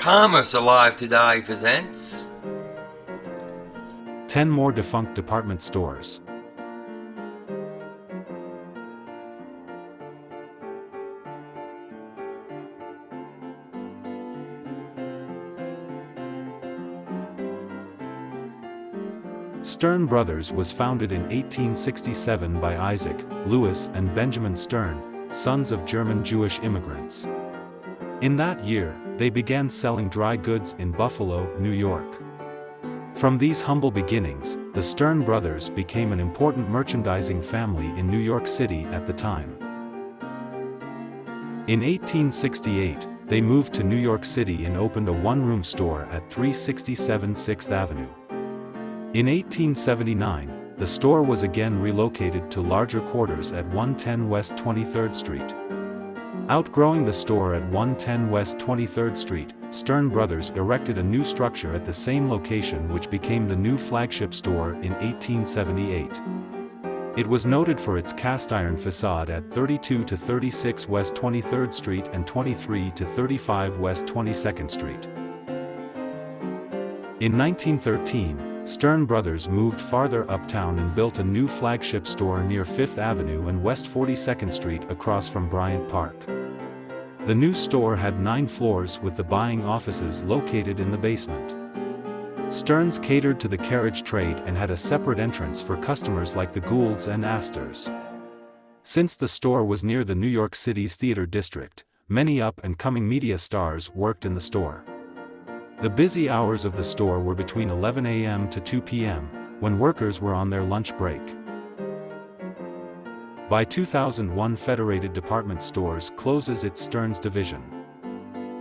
Commerce Alive Today presents 10 more defunct department stores. Stern Brothers was founded in 1867 by Isaac, Louis, and Benjamin Stern, sons of German Jewish immigrants. In that year, they began selling dry goods in Buffalo, New York. From these humble beginnings, the Stern Brothers became an important merchandising family in New York City at the time. In 1868, they moved to New York City and opened a one-room store at 367 6th Avenue. In 1879, the store was again relocated to larger quarters at 110 West 23rd Street. Outgrowing the store at 110 West 23rd Street, Stern Brothers erected a new structure at the same location, which became the new flagship store in 1878. It was noted for its cast iron facade at 32 to 36 West 23rd Street and 23 to 35 West 22nd Street. In 1913, Stern Brothers moved farther uptown and built a new flagship store near 5th Avenue and West 42nd Street across from Bryant Park. The new store had 9 floors with the buying offices located in the basement. Stern's catered to the carriage trade and had a separate entrance for customers like the Goulds and Astors. Since the store was near the New York City's theater district, many up-and-coming media stars worked in the store. The busy hours of the store were between 11 a.m. to 2 p.m., when workers were on their lunch break. By 2001, Federated Department Stores closes its Stearns division.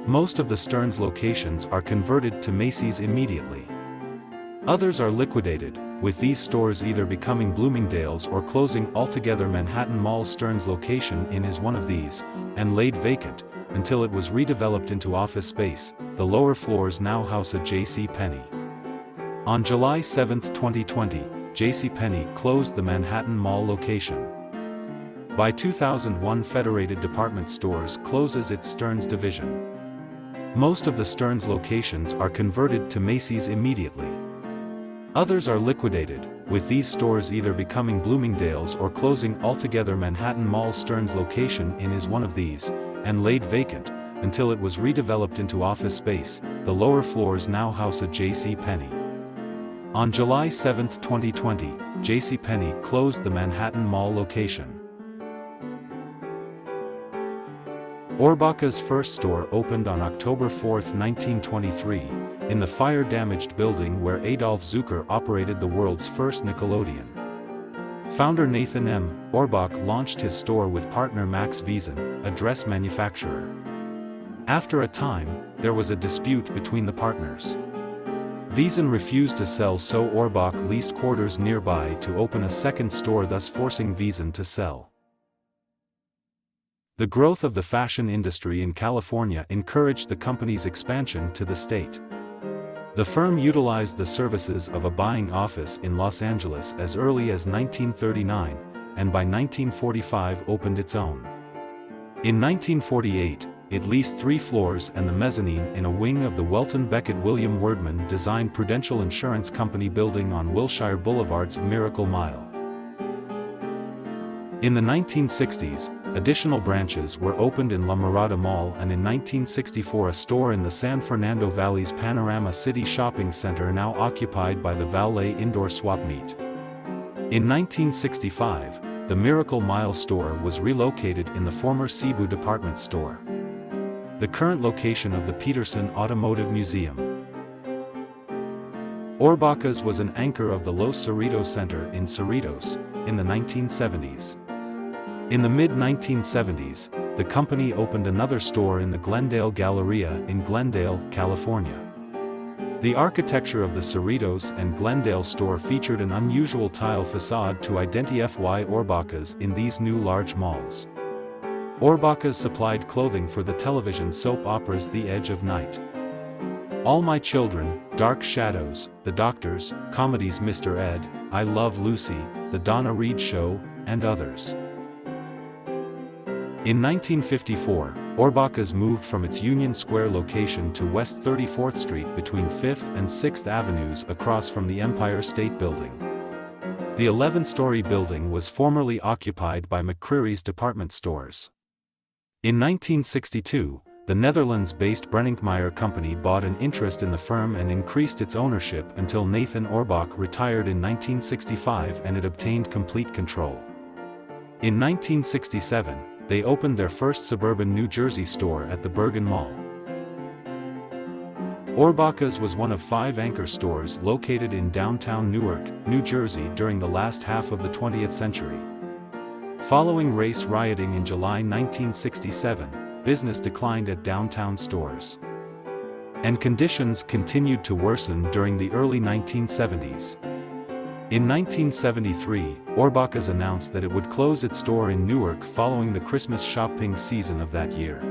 Most of the Stearns locations are converted to Macy's immediately. Others are liquidated, with these stores either becoming Bloomingdale's or closing altogether. Manhattan Mall's Stearns location is one of these, and laid vacant, until it was redeveloped into office space. The lower floors now house a JCPenney. On July 7, 2020, JCPenney closed the Manhattan Mall location. By 2001, Federated Department Stores closes its Stearns division. Most of the Stearns locations are converted to Macy's immediately. Others are liquidated, with these stores either becoming Bloomingdale's or closing altogether. Manhattan Mall Stearns location is one of these, and laid vacant, until it was redeveloped into office space. The lower floors now house a JCPenney. On July 7, 2020, JCPenney closed the Manhattan Mall location. Ohrbach's first store opened on October 4, 1923, in the fire-damaged building where Adolf Zucker operated the world's first Nickelodeon. Founder Nathan M. Ohrbach launched his store with partner Max Wiesen, a dress manufacturer. After a time, there was a dispute between the partners. Wiesen refused to sell, so Ohrbach leased quarters nearby to open a second store, thus forcing Wiesen to sell. The growth of the fashion industry in California encouraged the company's expansion to the state. The firm utilized the services of a buying office in Los Angeles as early as 1939, and by 1945 opened its own. In 1948, it leased 3 floors and the mezzanine in a wing of the Welton Beckett William Wordman designed Prudential Insurance Company building on Wilshire Boulevard's Miracle Mile. In the 1960s, additional branches were opened in La Mirada Mall, and in 1964 a store in the San Fernando Valley's Panorama City Shopping Center, now occupied by the Valet Indoor Swap Meet. In 1965, the Miracle Mile store was relocated in the former Cebu department store. The current location of the Peterson Automotive Museum. Ohrbach's was an anchor of the Los Cerritos Center in Cerritos, in the 1970s. In the mid-1970s, the company opened another store in the Glendale Galleria in Glendale, California. The architecture of the Cerritos and Glendale store featured an unusual tile facade to identify Ohrbach's in these new large malls. Ohrbach's supplied clothing for the television soap operas The Edge of Night, All My Children, Dark Shadows, The Doctors, comedies Mr. Ed, I Love Lucy, The Donna Reed Show, and others. In 1954, Ohrbach's moved from its Union Square location to West 34th Street between 5th and 6th Avenues across from the Empire State Building. The 11-story building was formerly occupied by McCreary's department stores. In 1962, the Netherlands-based Brenninkmeijer Company bought an interest in the firm and increased its ownership until Nathan Ohrbach retired in 1965 and it obtained complete control. In 1967, they opened their first suburban New Jersey store at the Bergner Mall. Ohrbach's was one of 5 anchor stores located in downtown Newark, New Jersey during the last half of the 20th century. Following race rioting in July 1967, business declined at downtown stores. And conditions continued to worsen during the early 1970s. In 1973, Ohrbach's announced that it would close its store in Newark following the Christmas shopping season of that year.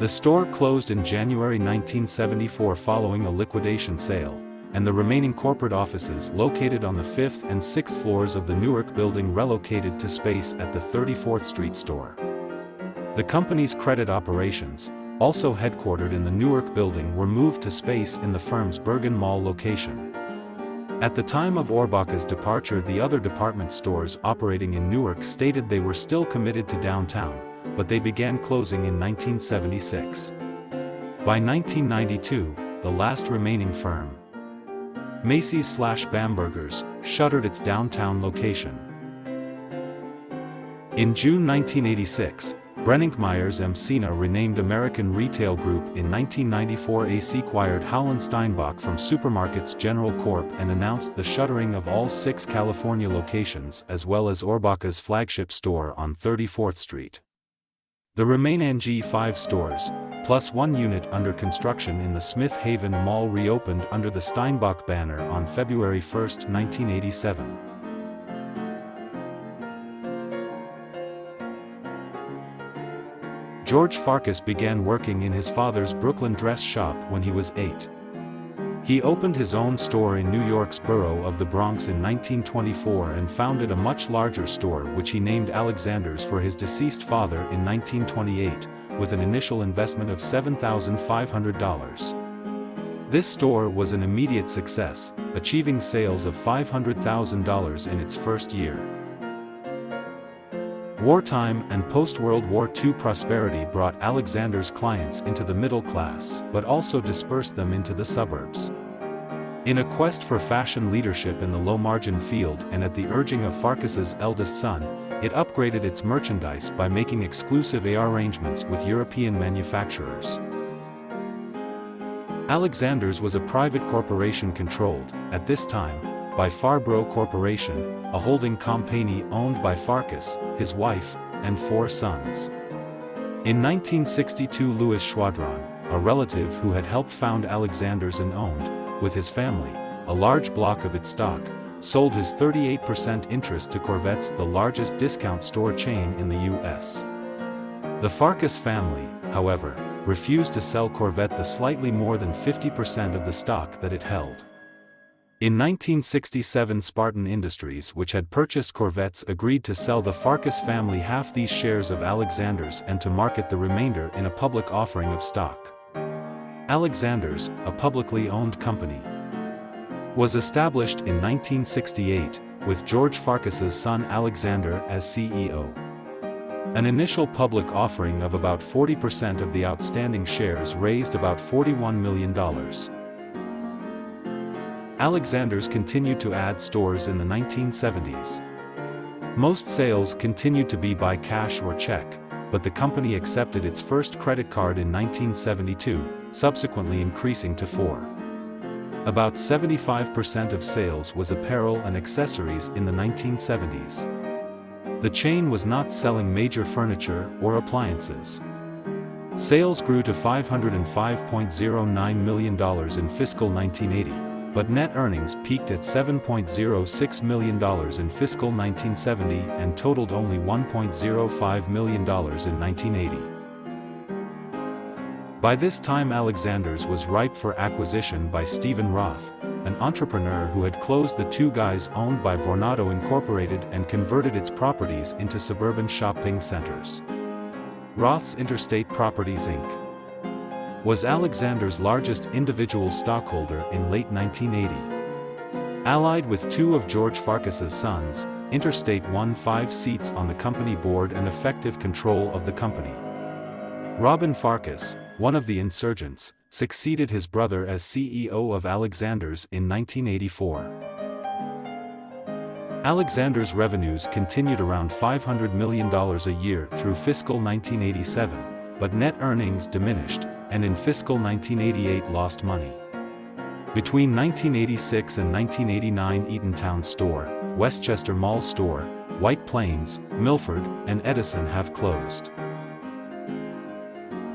The store closed in January 1974 following a liquidation sale, and the remaining corporate offices located on the 5th and 6th floors of the Newark building relocated to space at the 34th Street store. The company's credit operations, also headquartered in the Newark building, were moved to space in the firm's Bergner Mall location. At the time of Ohrbach's departure, the other department stores operating in Newark stated they were still committed to downtown, but they began closing in 1976. By 1992, the last remaining firm, Macy's/Bamberger's, shuttered its downtown location. In June 1986, Brenninkmeijer's Mcena renamed American Retail Group in 1994 acquired Howland Steinbach from Supermarkets General Corp. And announced the shuttering of all 6 California locations as well as Ohrbach's flagship store on 34th Street. The remaining 5 stores, plus 1 unit under construction in the Smith Haven Mall, reopened under the Steinbach banner on February 1, 1987. George Farkas began working in his father's Brooklyn dress shop when he was 8. He opened his own store in New York's borough of the Bronx in 1924 and founded a much larger store which he named Alexander's for his deceased father in 1928, with an initial investment of $7,500. This store was an immediate success, achieving sales of $500,000 in its first year. Wartime and post-World War II prosperity brought Alexander's clients into the middle class, but also dispersed them into the suburbs. In a quest for fashion leadership in the low-margin field and at the urging of Farkas's eldest son, it upgraded its merchandise by making exclusive arrangements with European manufacturers. Alexander's was a private corporation controlled, at this time, by Farbro Corporation, a holding company owned by Farkas, his wife, and 4 sons. In 1962, Louis Schwadron, a relative who had helped found Alexander's and owned, with his family, a large block of its stock, sold his 38% interest to Corvette's, the largest discount store chain in the U.S. The Farkas family, however, refused to sell Corvette the slightly more than 50% of the stock that it held. In 1967, Spartan Industries, which had purchased Corvettes, agreed to sell the Farkas family half these shares of Alexander's and to market the remainder in a public offering of stock. Alexander's, a publicly owned company, was established in 1968, with George Farkas's son Alexander as CEO. An initial public offering of about 40% of the outstanding shares raised about $41 million. Alexander's continued to add stores in the 1970s. Most sales continued to be by cash or check, but the company accepted its first credit card in 1972, subsequently increasing to 4. About 75% of sales was apparel and accessories in the 1970s. The chain was not selling major furniture or appliances. Sales grew to $505.09 million in fiscal 1980. But net earnings peaked at $7.06 million in fiscal 1970 and totaled only $1.05 million in 1980. By this time, Alexander's was ripe for acquisition by Stephen Roth, an entrepreneur who had closed the Two Guys owned by Vornado Incorporated and converted its properties into suburban shopping centers. Roth's Interstate Properties Inc. was Alexander's largest individual stockholder in late 1980. Allied with two of George Farkas's sons, Interstate won 5 seats on the company board and effective control of the company. Robin Farkas, one of the insurgents, succeeded his brother as CEO of Alexander's in 1984. Alexander's revenues continued around $500 million a year through fiscal 1987, but net earnings diminished, and in fiscal 1988 lost money. Between 1986 and 1989, Eatontown Store, Westchester Mall Store, White Plains, Milford, and Edison have closed.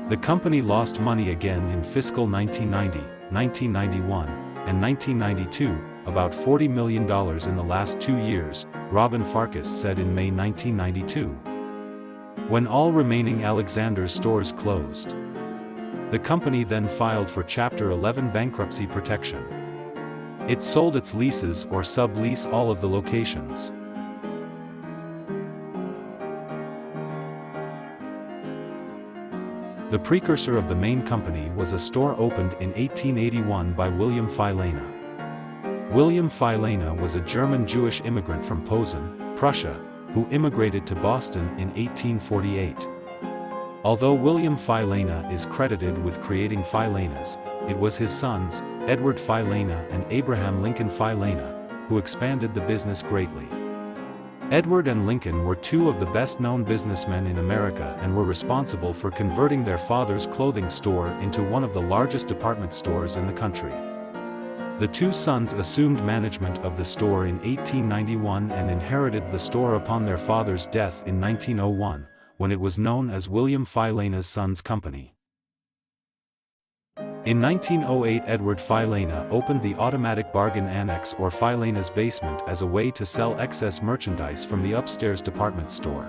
The company lost money again in fiscal 1990, 1991, and 1992, about $40 million in the last 2 years, Robin Farkas said in May 1992. When all remaining Alexander's stores closed, the company then filed for Chapter 11 bankruptcy protection. It sold its leases or sublease all of the locations. The precursor of the main company was a store opened in 1881 by William Filene. William Filene was a German Jewish immigrant from Posen, Prussia, who immigrated to Boston in 1848. Although William Filene is credited with creating Filene's, it was his sons, Edward Filene and Abraham Lincoln Filene, who expanded the business greatly. Edward and Lincoln were two of the best-known businessmen in America and were responsible for converting their father's clothing store into one of the largest department stores in the country. The two sons assumed management of the store in 1891 and inherited the store upon their father's death in 1901, when it was known as William Filene's Sons Company. In 1908, Edward Filene opened the Automatic Bargain Annex or Filene's Basement as a way to sell excess merchandise from the upstairs department store.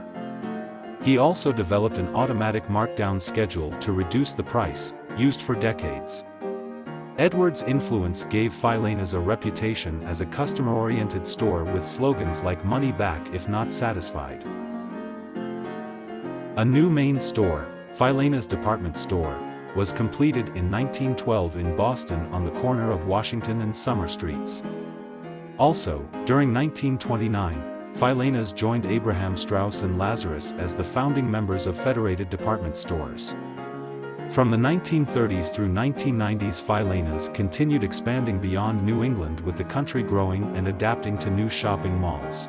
He also developed an automatic markdown schedule to reduce the price, used for decades. Edward's influence gave Filene's a reputation as a customer-oriented store with slogans like "Money back if not satisfied." A new main store, Filene's Department Store, was completed in 1912 in Boston on the corner of Washington and Summer Streets. Also, during 1929, Filene's joined Abraham Straus and Lazarus as the founding members of Federated Department Stores. From the 1930s through 1990s, Filene's continued expanding beyond New England, with the country growing and adapting to new shopping malls.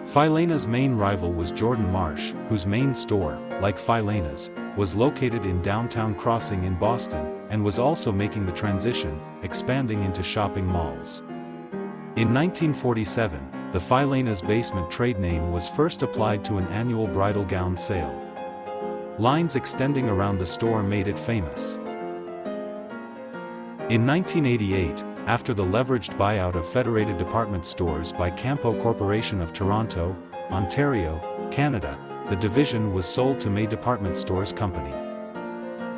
Filene's main rival was Jordan Marsh, whose main store, like Filene's, was located in downtown Crossing in Boston, and was also making the transition, expanding into shopping malls. In 1947, the Filene's Basement trade name was first applied to an annual bridal gown sale. Lines extending around the store made it famous. In 1988, after the leveraged buyout of Federated Department Stores by Campo Corporation of Toronto, Ontario, Canada, the division was sold to May Department Stores Company,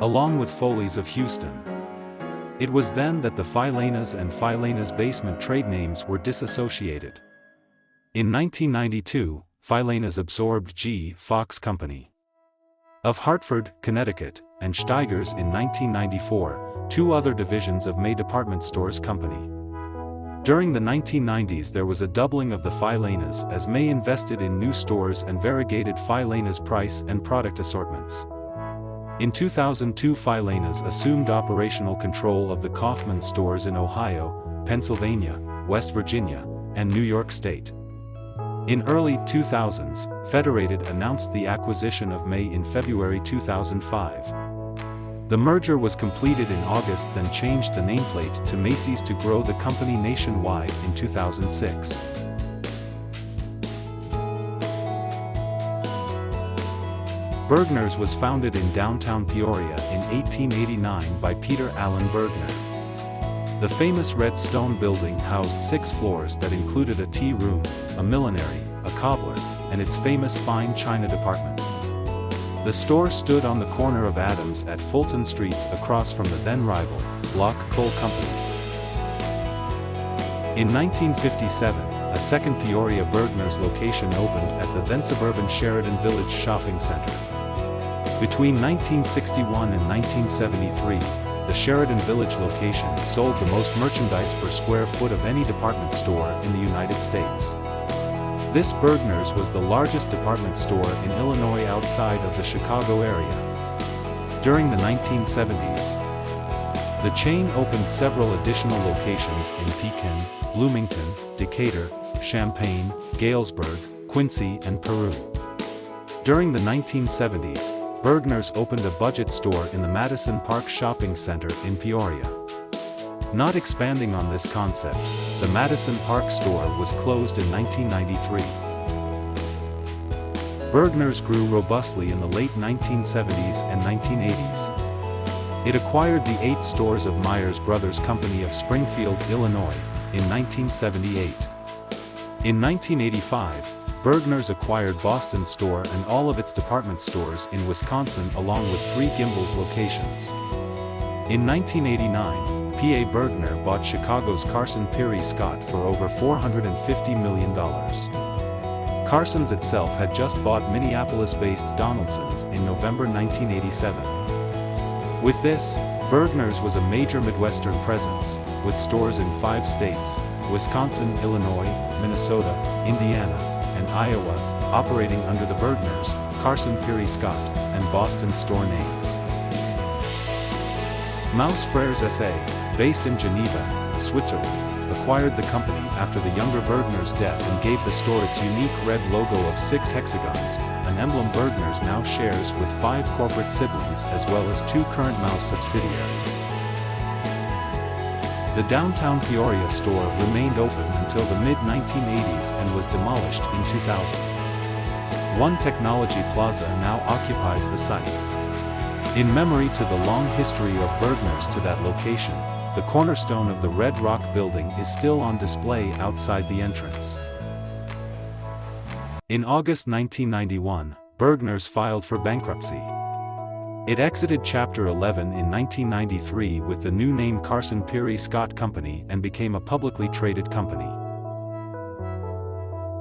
along with Foley's of Houston. It was then that the Filene's and Filene's Basement trade names were disassociated. In 1992, Filene's absorbed G. Fox Company of Hartford, Connecticut, and Steigers in 1994, two other divisions of May Department Stores Company. During the 1990s, there was a doubling of the Filene's as May invested in new stores and variegated Filene's price and product assortments. In 2002, Filene's assumed operational control of the Kaufman stores in Ohio, Pennsylvania, West Virginia, and New York State. In early 2000s, Federated announced the acquisition of May in February 2005. The merger was completed in August, then changed the nameplate to Macy's to grow the company nationwide in 2006. Bergner's was founded in downtown Peoria in 1889 by Peter Allen Bergner. The famous red stone building housed 6 floors that included a tea room, a millinery, a cobbler, and its famous fine china department. The store stood on the corner of Adams at Fulton Streets across from the then rival, Block Coal Company. In 1957, a second Peoria Bergner's location opened at the then suburban Sheridan Village Shopping Center. Between 1961 and 1973, the Sheridan Village location sold the most merchandise per square foot of any department store in the United States. This Bergner's was the largest department store in Illinois outside of the Chicago area. During the 1970s, the chain opened several additional locations in Pekin, Bloomington, Decatur, Champaign, Galesburg, Quincy, and Peru. During the 1970s, Bergner's opened a budget store in the Madison Park Shopping Center in Peoria. Not expanding on this concept, the Madison Park store was closed in 1993. Bergner's grew robustly in the late 1970s and 1980s. It acquired the 8 stores of Myers Brothers Company of Springfield, Illinois, in 1978. In 1985, Bergner's acquired Boston store and all of its department stores in Wisconsin along with 3 Gimbels locations. In 1989, P.A. Bergner bought Chicago's Carson Pirie Scott for over $450 million. Carson's itself had just bought Minneapolis-based Donaldson's in November 1987. With this, Bergner's was a major Midwestern presence, with stores in 5 states, Wisconsin, Illinois, Minnesota, Indiana, and Iowa, operating under the Bergner's, Carson Pirie Scott, and Boston store names. Maus Frères S.A., based in Geneva, Switzerland, acquired the company after the younger Bergner's death and gave the store its unique red logo of 6 hexagons, an emblem Bergner's now shares with 5 corporate siblings as well as 2 current Maus subsidiaries. The downtown Peoria store remained open until the mid-1980s and was demolished in 2000. One Technology Plaza now occupies the site. In memory to the long history of Bergner's to that location, the cornerstone of the Red Rock building is still on display outside the entrance. In August 1991, Bergner's filed for bankruptcy. It exited Chapter 11 in 1993 with the new name Carson Pirie Scott Company and became a publicly traded company.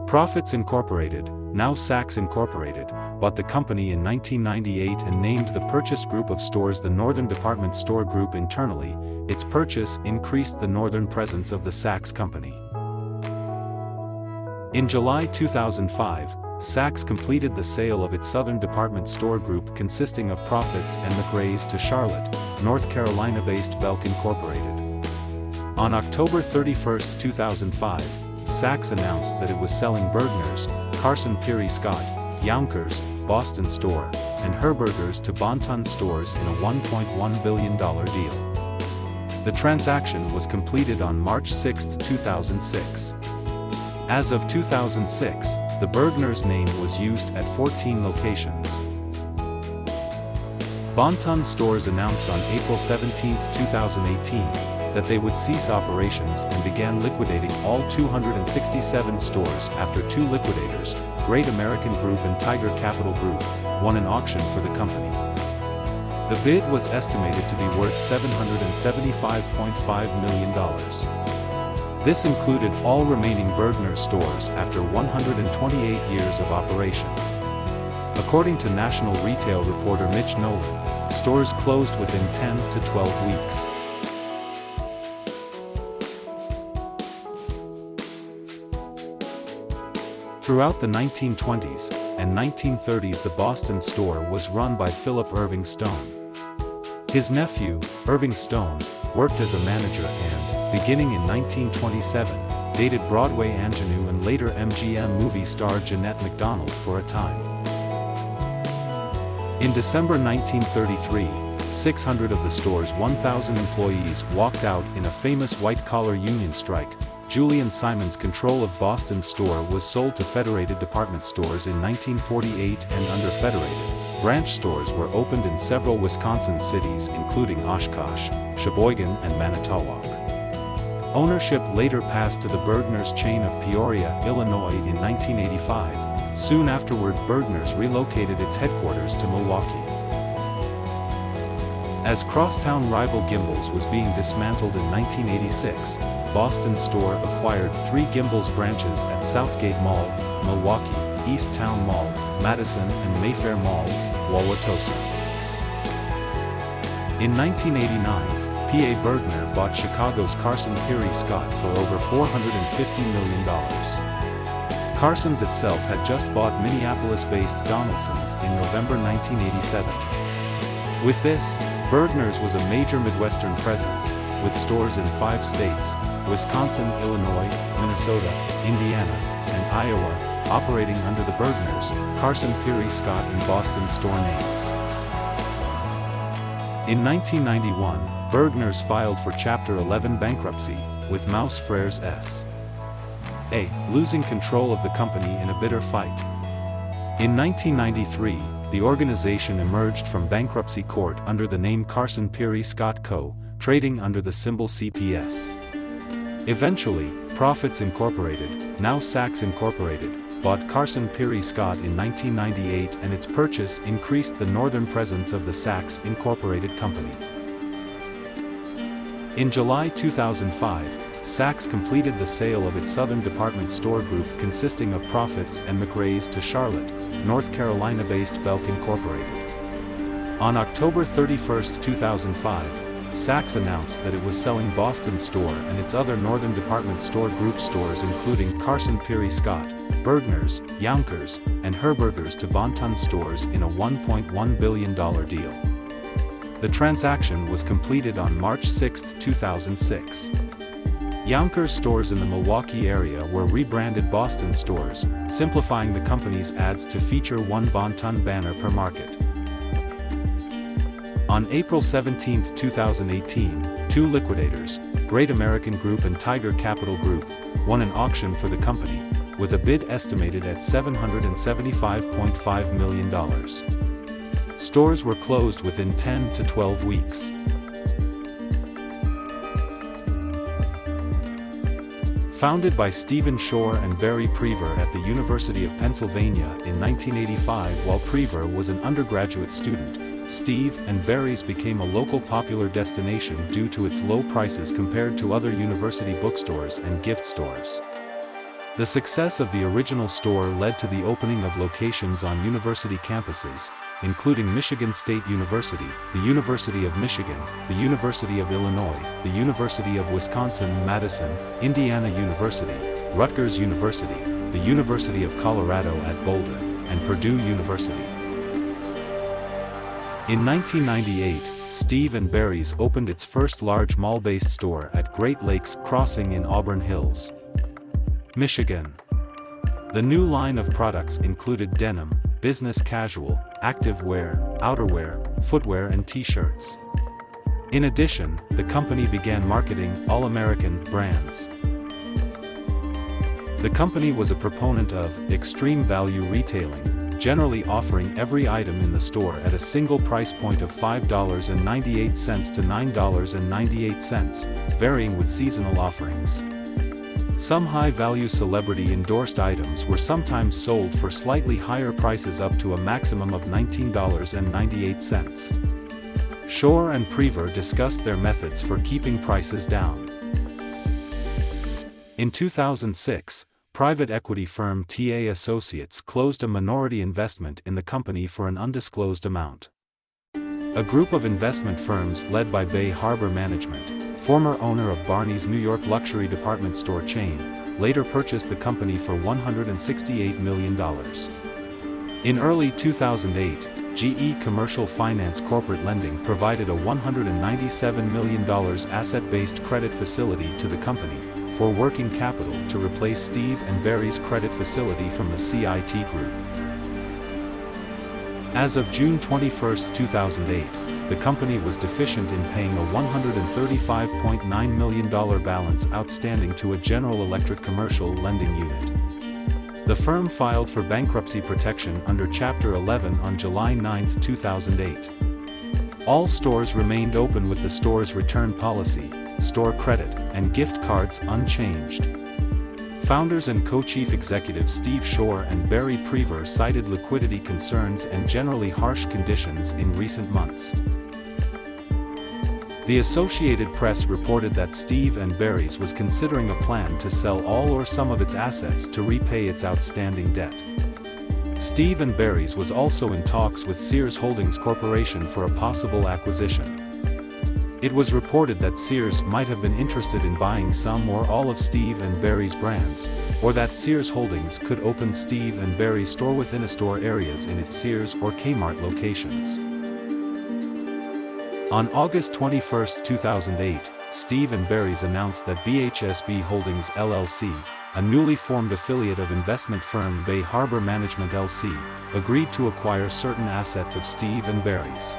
Profits Incorporated, now Saks Incorporated, bought the company in 1998 and named the purchased group of stores the Northern Department Store Group internally. Its purchase increased the northern presence of the Saks Company. In July 2005, Saks completed the sale of its Southern Department Store Group consisting of Profits and McRae's to Charlotte, North Carolina-based Belk Incorporated. On October 31, 2005, Saks announced that it was selling Bergner's, Carson Pirie Scott, Yonkers, Boston store, and Herberger's to Bon-Ton Stores in a $1.1 billion deal. The transaction was completed on March 6, 2006. As of 2006, the Bergner's name was used at 14 locations. Bon-Ton Stores announced on April 17, 2018, that they would cease operations and began liquidating all 267 stores after 2 liquidators, Great American Group and Tiger Capital Group, won an auction for the company. The bid was estimated to be worth $775.5 million. This included all remaining Bergner stores after 128 years of operation. According to national retail reporter Mitch Nolan, stores closed within 10 to 12 weeks. Throughout the 1920s and 1930s, the Boston store was run by Philip Irving Stone. His nephew, Irving Stone, worked as a manager and, beginning in 1927, dated Broadway ingenue and later MGM movie star Jeanette MacDonald for a time. In December 1933, 600 of the store's 1,000 employees walked out in a famous white-collar union strike. Julian Simon's control of Boston's store was sold to Federated Department Stores in 1948, and under Federated, branch stores were opened in several Wisconsin cities including Oshkosh, Sheboygan, and Manitowoc. Ownership later passed to the Bergner's chain of Peoria, Illinois in 1985. Soon afterward, Bergner's relocated its headquarters to Milwaukee. As crosstown rival Gimbels was being dismantled in 1986, Boston store acquired 3 Gimbels branches at Southgate Mall, Milwaukee, East Town Mall, Madison, and Mayfair Mall, Wauwatosa. In 1989, P.A. Bergner bought Chicago's Carson Pirie Scott for over $450 million. Carson's itself had just bought Minneapolis-based Donaldson's in November 1987. With this, Bergner's was a major Midwestern presence, with stores in 5 states, Wisconsin, Illinois, Minnesota, Indiana, and Iowa, operating under the Bergner's, Carson Pirie Scott and Boston store names. In 1991, Bergner's filed for Chapter 11 bankruptcy, with Mouse Frères S.A. losing control of the company in a bitter fight. In 1993, the organization emerged from bankruptcy court under the name Carson Pirie Scott Co., trading under the symbol CPS. Eventually, Profits Incorporated, now Saks Incorporated, bought Carson Pirie Scott in 1998, and its purchase increased the northern presence of the Saks Incorporated company. In July 2005, Saks completed the sale of its Southern Department Store Group consisting of Profits and McRae's to Charlotte, North Carolina-based Belk Incorporated. On October 31, 2005, Saks announced that it was selling Boston Store and its other Northern Department Store Group stores including Carson Pirie Scott, Bergner's, Yonkers, and Herberger's to Bon-Ton stores in a $1.1 billion deal. The transaction was completed on March 6, 2006. Yonkers stores in the Milwaukee area were rebranded Boston stores, simplifying the company's ads to feature one Bon-Ton banner per market. On April 17, 2018, 2 liquidators, Great American Group and Tiger Capital Group, won an auction for the company, with a bid estimated at $775.5 million. Stores were closed within 10 to 12 weeks. Founded by Stephen Shore and Barry Prever at the University of Pennsylvania in 1985 while Prever was an undergraduate student, Steve and Barry's became a local popular destination due to its low prices compared to other university bookstores and gift stores. The success of the original store led to the opening of locations on university campuses, including Michigan State University, the University of Michigan, the University of Illinois, the University of Wisconsin-Madison, Indiana University, Rutgers University, the University of Colorado at Boulder, and Purdue University. In 1998, Steve and Barry's opened its first large mall-based store at Great Lakes Crossing in Auburn Hills, Michigan. The new line of products included denim, business casual, active wear, outerwear, footwear and t-shirts. In addition, the company began marketing all-American brands. The company was a proponent of extreme value retailing, generally offering every item in the store at a single price point of $5.98 to $9.98, varying with seasonal offerings. Some high-value celebrity-endorsed items were sometimes sold for slightly higher prices up to a maximum of $19.98. Shore and Prever discussed their methods for keeping prices down. In 2006, private equity firm TA Associates closed a minority investment in the company for an undisclosed amount. A group of investment firms led by Bay Harbor Management, former owner of Barney's New York luxury department store chain, later purchased the company for $168 million. In early 2008, GE Commercial Finance Corporate Lending provided a $197 million asset-based credit facility to the company for working capital to replace Steve and Barry's credit facility from the CIT Group. As of June 21, 2008, the company was deficient in paying a $135.9 million balance outstanding to a General Electric commercial lending unit. The firm filed for bankruptcy protection under Chapter 11 on July 9, 2008. All stores remained open with the store's return policy, store credit, and gift cards unchanged. Founders and co-chief executives Steve Shore and Barry Prever cited liquidity concerns and generally harsh conditions in recent months. The Associated Press reported that Steve and Barry's was considering a plan to sell all or some of its assets to repay its outstanding debt. Steve and Barry's was also in talks with Sears Holdings Corporation for a possible acquisition. It was reported that Sears might have been interested in buying some or all of Steve & Barry's brands, or that Sears Holdings could open Steve & Barry's store-within-a-store areas in its Sears or Kmart locations. On August 21, 2008, Steve & Barry's announced that BHSB Holdings LLC, a newly formed affiliate of investment firm Bay Harbor Management LC, agreed to acquire certain assets of Steve & Barry's.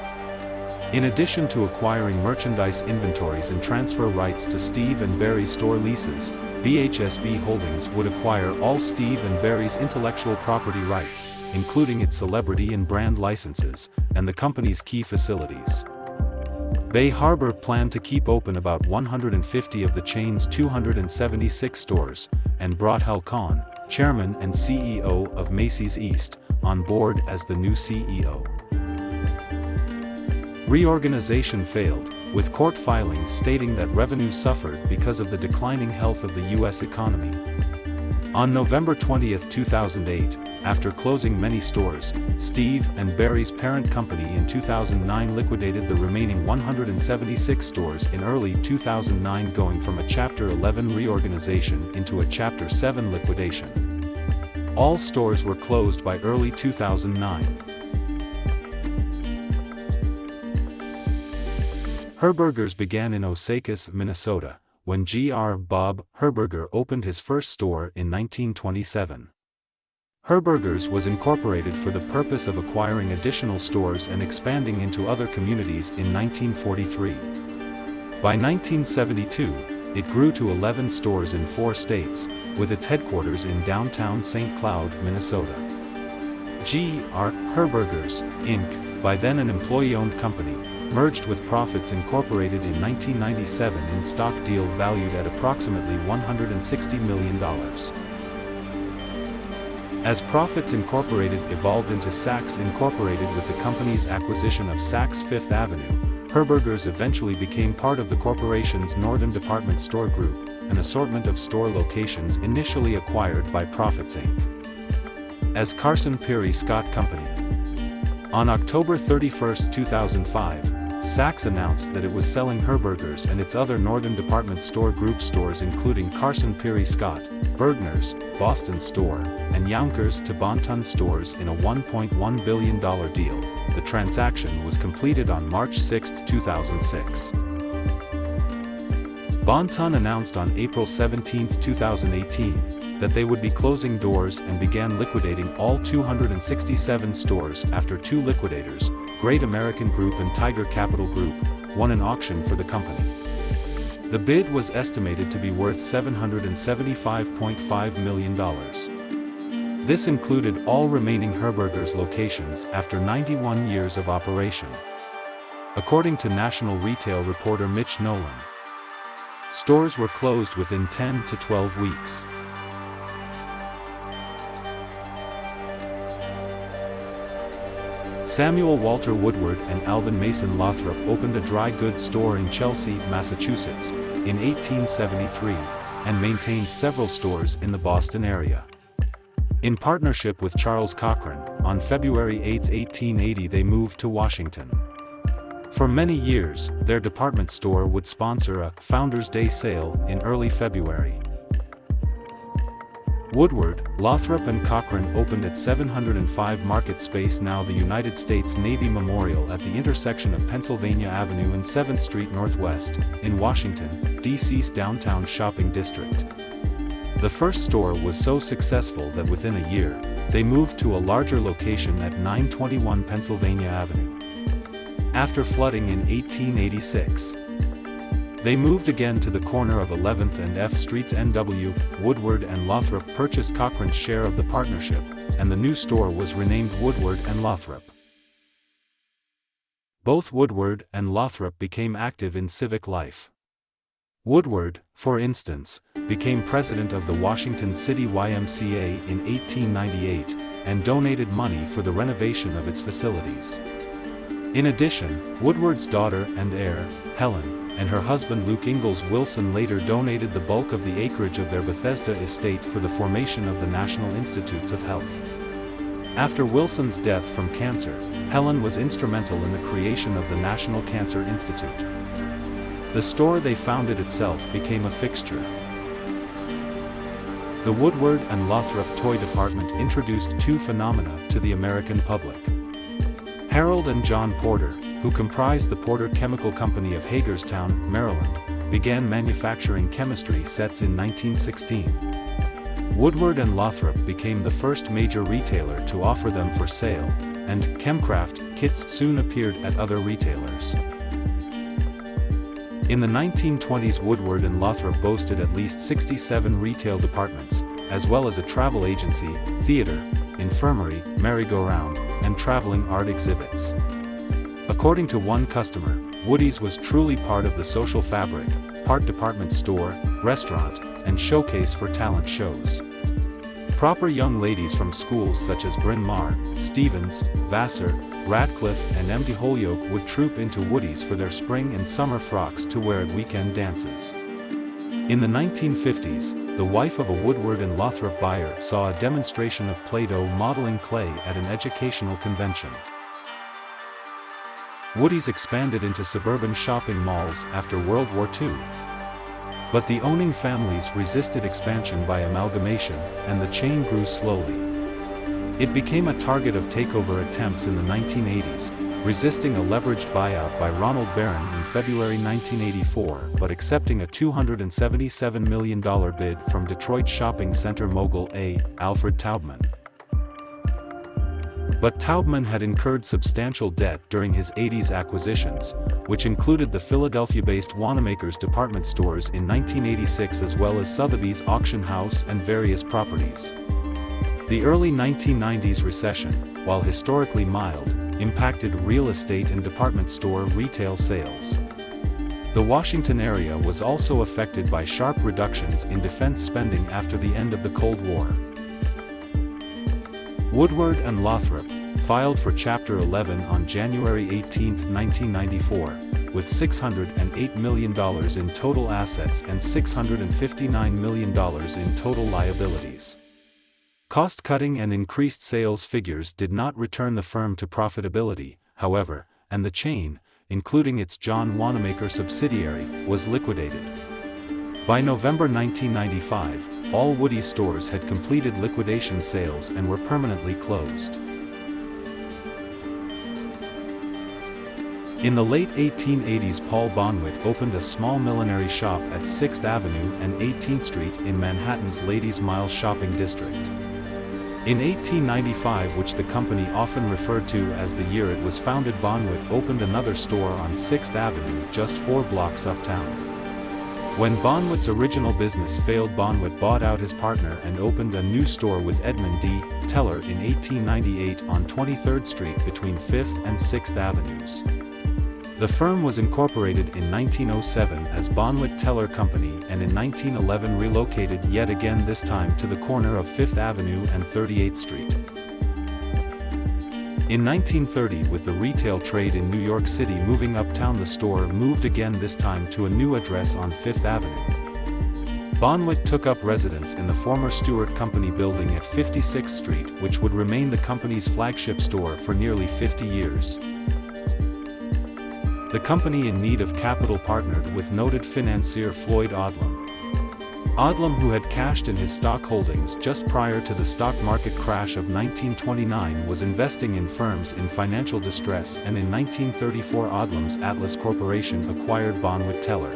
In addition to acquiring merchandise inventories and transfer rights to Steve & Barry's store leases, BHSB Holdings would acquire all Steve & Barry's intellectual property rights, including its celebrity and brand licenses, and the company's key facilities. Bay Harbor planned to keep open about 150 of the chain's 276 stores, and brought Hal Kahn, chairman and CEO of Macy's East, on board as the new CEO. Reorganization failed, with court filings stating that revenue suffered because of the declining health of the U.S. economy. On November 20, 2008, after closing many stores, Steve & Barry's parent company in 2009 liquidated the remaining 176 stores in early 2009, going from a Chapter 11 reorganization into a Chapter 7 liquidation. All stores were closed by early 2009. Herberger's began in Osakis, Minnesota, when Gr. Bob Herberger opened his first store in 1927. Herberger's was incorporated for the purpose of acquiring additional stores and expanding into other communities in 1943. By 1972, it grew to 11 stores in 4 states, with its headquarters in downtown St. Cloud, Minnesota. Gr. Herberger's, Inc., by then an employee-owned company, merged with Profits Incorporated in 1997 in stock deal valued at approximately $160 million. As Profits Incorporated evolved into Saks Incorporated with the company's acquisition of Saks Fifth Avenue, Herberger's eventually became part of the corporation's Northern Department Store Group, an assortment of store locations initially acquired by Profits Inc. as Carson Pirie Scott Company. On October 31, 2005, Saks announced that it was selling Herberger's and its other Northern Department Store Group stores, including Carson Pirie Scott, Bergner's, Boston Store, and Yonkers to Bon-Ton stores in a $1.1 billion deal. The transaction was completed on March 6, 2006. Bon-Ton announced on April 17, 2018, that they would be closing doors and began liquidating all 267 stores after 2 liquidators, Great American Group and Tiger Capital Group, won an auction for the company. The bid was estimated to be worth $775.5 million. This included all remaining Herberger's locations after 91 years of operation. According to national retail reporter Mitch Nolan, stores were closed within 10 to 12 weeks. Samuel Walter Woodward and Alvin Mason Lothrop opened a dry goods store in Chelsea, Massachusetts, in 1873, and maintained several stores in the Boston area. In partnership with Charles Cochran, on February 8, 1880 they moved to Washington. For many years, their department store would sponsor a Founders Day sale in early February. Woodward, Lothrop and Cochran opened at 705 Market Space, now the United States Navy Memorial, at the intersection of Pennsylvania Avenue and 7th Street Northwest, in Washington, D.C.'s downtown shopping district. The first store was so successful that within a year, they moved to a larger location at 921 Pennsylvania Avenue. After flooding in 1886, they moved again to the corner of 11th and F Streets. N.W. Woodward and Lothrop purchased Cochran's share of the partnership, and the new store was renamed Woodward and Lothrop. Both Woodward and Lothrop became active in civic life. Woodward, for instance, became president of the Washington City YMCA in 1898, and donated money for the renovation of its facilities. In addition, Woodward's daughter and heir, Helen, and her husband Luke Ingalls Wilson later donated the bulk of the acreage of their Bethesda estate for the formation of the National Institutes of Health. After Wilson's death from cancer, Helen was instrumental in the creation of the National Cancer Institute. The store they founded itself became a fixture. The Woodward and Lothrop toy department introduced two phenomena to the American public. Harold and John Porter, who comprised the Porter Chemical Company of Hagerstown, Maryland, began manufacturing chemistry sets in 1916. Woodward and Lothrop became the first major retailer to offer them for sale, and Chemcraft kits soon appeared at other retailers. In the 1920s, Woodward and Lothrop boasted at least 67 retail departments, as well as a travel agency, theater, infirmary, merry-go-round, and traveling art exhibits. According to one customer, Woody's was truly part of the social fabric, part department store, restaurant, and showcase for talent shows. Proper young ladies from schools such as Bryn Mawr, Stevens, Vassar, Radcliffe, and MD Holyoke would troop into Woody's for their spring and summer frocks to wear at weekend dances. In the 1950s, the wife of a Woodward and Lothrop buyer saw a demonstration of Play-Doh modeling clay at an educational convention. Woody's expanded into suburban shopping malls after World War II. But the owning families resisted expansion by amalgamation, and the chain grew slowly. It became a target of takeover attempts in the 1980s, resisting a leveraged buyout by Ronald Barron in February 1984 but accepting a $277 million bid from Detroit shopping center mogul A. Alfred Taubman. But Taubman had incurred substantial debt during his 80s acquisitions, which included the Philadelphia-based Wanamaker's department stores in 1986 as well as Sotheby's auction house and various properties. The early 1990s recession, while historically mild, impacted real estate and department store retail sales. The Washington area was also affected by sharp reductions in defense spending after the end of the Cold War. Woodward and Lothrop filed for Chapter 11 on January 18, 1994, with $608 million in total assets and $659 million in total liabilities. Cost-cutting and increased sales figures did not return the firm to profitability, however, and the chain, including its John Wanamaker subsidiary, was liquidated. By November 1995, all Woody's stores had completed liquidation sales and were permanently closed. In the late 1880s, Paul Bonwit opened a small millinery shop at 6th Avenue and 18th Street in Manhattan's Ladies' Mile shopping district. In 1895, which the company often referred to as the year it was founded, Bonwit opened another store on 6th Avenue just 4 blocks uptown. When Bonwit's original business failed, Bonwit bought out his partner and opened a new store with Edmund D. Teller in 1898 on 23rd Street between 5th and 6th Avenues. The firm was incorporated in 1907 as Bonwit Teller Company and in 1911 relocated yet again, this time to the corner of 5th Avenue and 38th Street. In 1930, with the retail trade in New York City moving uptown, the store moved again, this time to a new address on 5th Avenue. Bonwit took up residence in the former Stewart Company building at 56th Street, which would remain the company's flagship store for nearly 50 years. The company, in need of capital, partnered with noted financier Floyd Odlum. Odlum, who had cashed in his stock holdings just prior to the stock market crash of 1929, was investing in firms in financial distress, and in 1934 Odlum's Atlas Corporation acquired Bonwit Teller.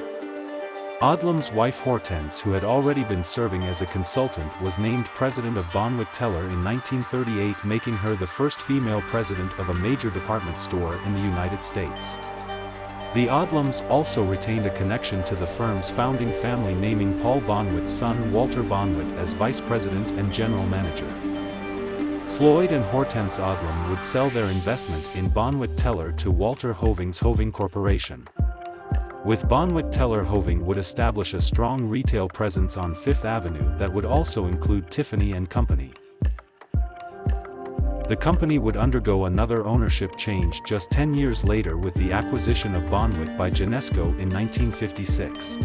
Odlum's wife Hortense, who had already been serving as a consultant, was named president of Bonwit Teller in 1938, making her the first female president of a major department store in the United States. The Odlums also retained a connection to the firm's founding family, naming Paul Bonwit's son Walter Bonwit as vice president and general manager. Floyd and Hortense Odlum would sell their investment in Bonwit Teller to Walter Hoving's Hoving Corporation. With Bonwit Teller, Hoving would establish a strong retail presence on 5th Avenue that would also include Tiffany & Company. The company would undergo another ownership change just 10 years later with the acquisition of Bonwit by Genesco in 1956.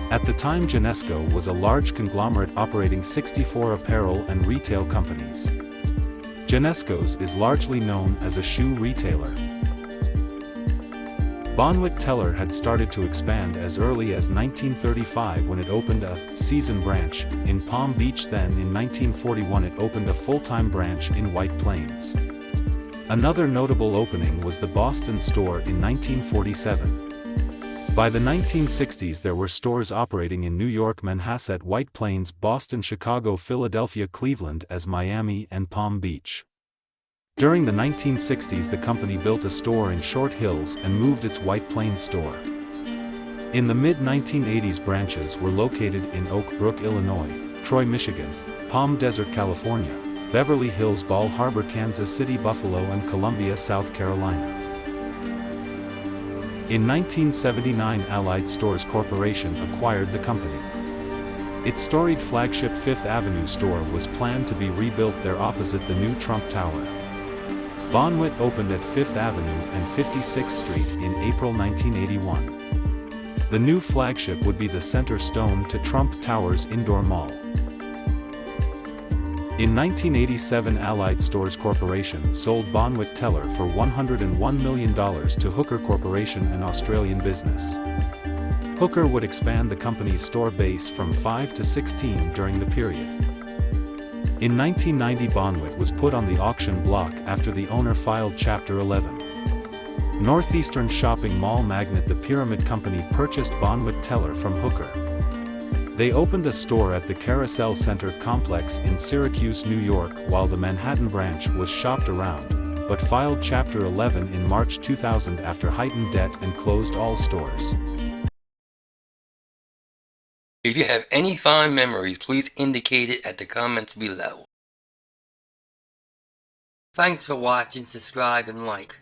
At the time, Genesco was a large conglomerate operating 64 apparel and retail companies. Genesco's is largely known as a shoe retailer. Bonwit Teller had started to expand as early as 1935 when it opened a season branch in Palm Beach. Then in 1941 it opened a full-time branch in White Plains. Another notable opening was the Boston store in 1947. By the 1960s there were stores operating in New York, Manhasset, White Plains, Boston, Chicago, Philadelphia, Cleveland, as Miami and Palm Beach. During the 1960s the company built a store in Short Hills and moved its White Plains store. In the mid-1980s branches were located in Oak Brook, Illinois, Troy, Michigan, Palm Desert, California, Beverly Hills, Bal Harbour, Kansas City, Buffalo, and Columbia, South Carolina. In 1979 Allied Stores Corporation acquired the company. Its storied flagship Fifth Avenue store was planned to be rebuilt there opposite the new Trump Tower. Bonwit opened at 5th Avenue and 56th Street in April 1981. The new flagship would be the center stone to Trump Tower's indoor mall. In 1987 Allied Stores Corporation sold Bonwit Teller for $101 million to Hooker Corporation, an Australian business. Hooker would expand the company's store base from 5 to 16 during the period. In 1990 Bonwit was put on the auction block after the owner filed Chapter 11. Northeastern shopping mall magnate the Pyramid Company purchased Bonwit Teller from Hooker. They opened a store at the Carousel Center complex in Syracuse, New York, while the Manhattan branch was shopped around, but filed Chapter 11 in March 2000 after heightened debt and closed all stores. If you have any fond memories, please indicate it at the comments below. Thanks for watching, subscribe, and like.